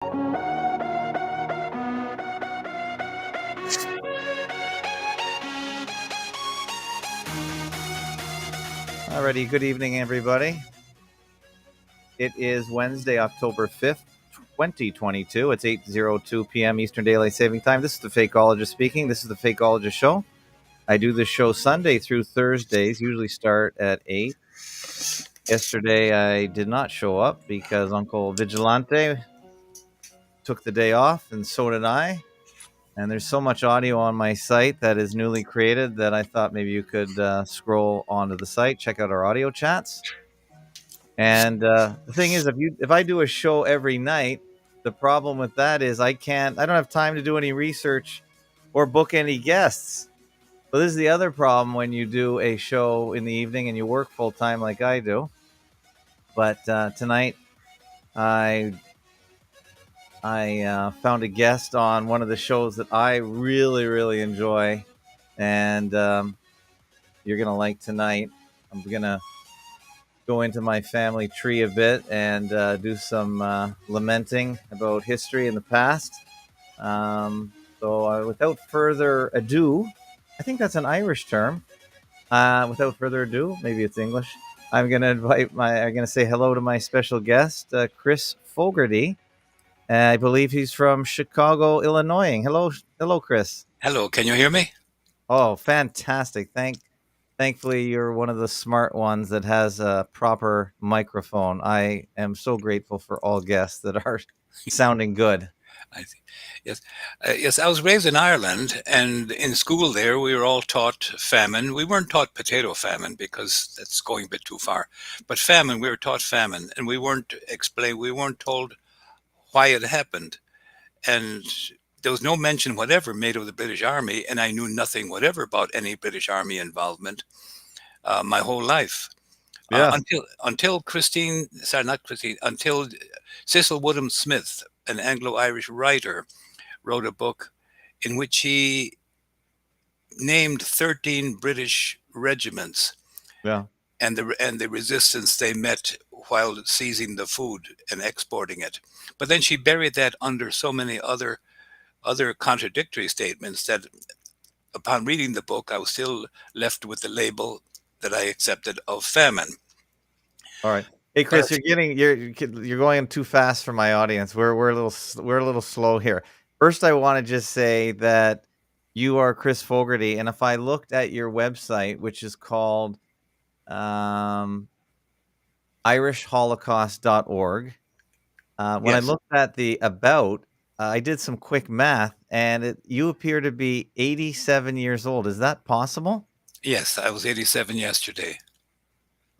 Alrighty, good evening, everybody. It is Wednesday, October 5th, 2022. It's 8:02 p.m. Eastern Daylight Saving Time. This is the Fakeologist speaking. This is the Fakeologist Show. I do this show Sunday through Thursdays, usually start at 8. Yesterday, I did not show up because Uncle Vigilante took the day off, and so did I. And there's so much audio on my site that is newly created that I thought maybe you could scroll onto the site, check out our audio chats. And the thing is, if I do a show every night, the problem with that is I don't have time to do any research or book any guests. So this is the other problem when you do a show in the evening and you work full time like I do. But tonight, I found a guest on one of the shows that I really, really enjoy, and you're gonna like tonight. I'm gonna go into my family tree a bit and do some lamenting about history in the past. So without further ado, I think that's an Irish term. Without further ado, maybe it's English. I'm going to say hello to my special guest, Chris Fogarty. I believe he's from Chicago, Illinois. Hello, Chris. Hello, can you hear me? Oh, fantastic. Thankfully, you're one of the smart ones that has a proper microphone. I am so grateful for all guests that are sounding good. I think, yes. Yes, I was raised in Ireland, and in school there we were all taught famine. We weren't taught potato famine because that's going a bit too far. But famine, we were taught famine, and we weren't told why it happened. And there was no mention whatever made of the British Army, and I knew nothing whatever about any British Army involvement my whole life. Yeah. Until Cecil Woodham Smith, an Anglo-Irish writer, wrote a book in which he named 13 British regiments, Yeah. and the resistance they met while seizing the food and exporting it. But then she buried that under so many other contradictory statements that upon reading the book, I was still left with the label that I accepted of famine. All right. Hey, Chris, you're going too fast for my audience. We're a little slow here. First, I want to just say that you are Chris Fogarty, and if I looked at your website, which is called irishholocaust.org, when I Yes. looked at the about, I did some quick math, and you appear to be 87 years old. Is that possible? Yes, I was 87 yesterday.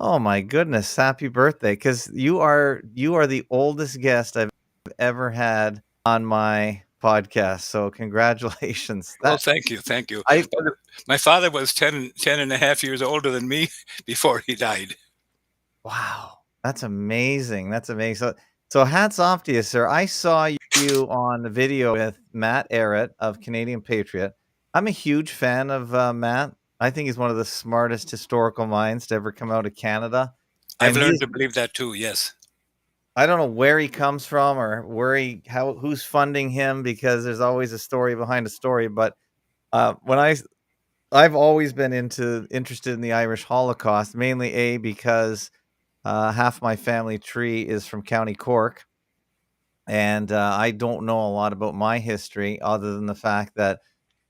Oh my goodness! Happy birthday! Because you are the oldest guest I've ever had on my podcast. So congratulations. Well, thank you. I My father was 10 and a half years older than me before he died. Wow, that's amazing. That's amazing. So hats off to you, sir. I saw you on the video with Matt Arrett of Canadian Patriot. I'm a huge fan of Matt. I think he's one of the smartest historical minds to ever come out of Canada. I've And learned to believe that too, yes. I don't know where he comes from or who's funding him, because there's always a story behind a story. But when I've always been interested in the Irish Holocaust, mainly because half my family tree is from County Cork, and I don't know a lot about my history other than the fact that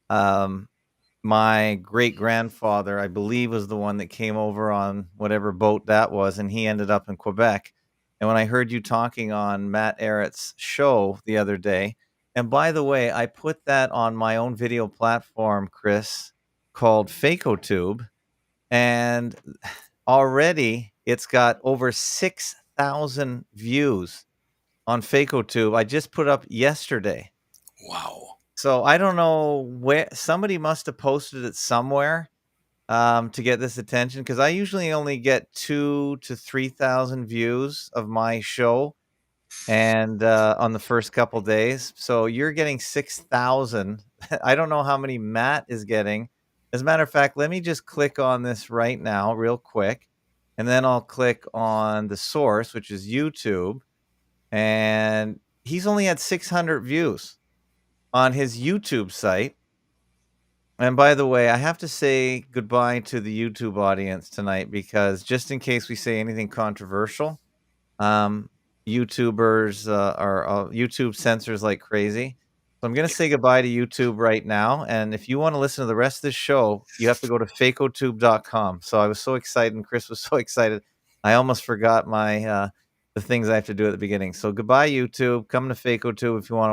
um, my great grandfather, I believe, was the one that came over on whatever boat that was, and he ended up in Quebec. And when I heard you talking on Matt Arrett's show the other day, and by the way, I put that on my own video platform, Chris, called FacoTube, and already it's got over 6,000 views on FacoTube. I just put up yesterday. Wow. So I don't know where somebody must have posted it somewhere to get this attention, because I usually only get 2,000 to 3,000 views of my show, and on the first couple days. So you're getting 6,000. I don't know how many Matt is getting. As a matter of fact, let me just click on this right now, real quick, and then I'll click on the source, which is YouTube, and he's only had 600 views on his YouTube site. And by the way, I have to say goodbye to the YouTube audience tonight because just in case we say anything controversial, um, YouTubers are YouTube censors like crazy. So I'm gonna say goodbye to YouTube right now. And if you want to listen to the rest of this show, you have to go to fakotube.com. So I was so excited, and Chris was so excited. I almost forgot my the things I have to do at the beginning. So goodbye, YouTube. Come to Fakotube if you want to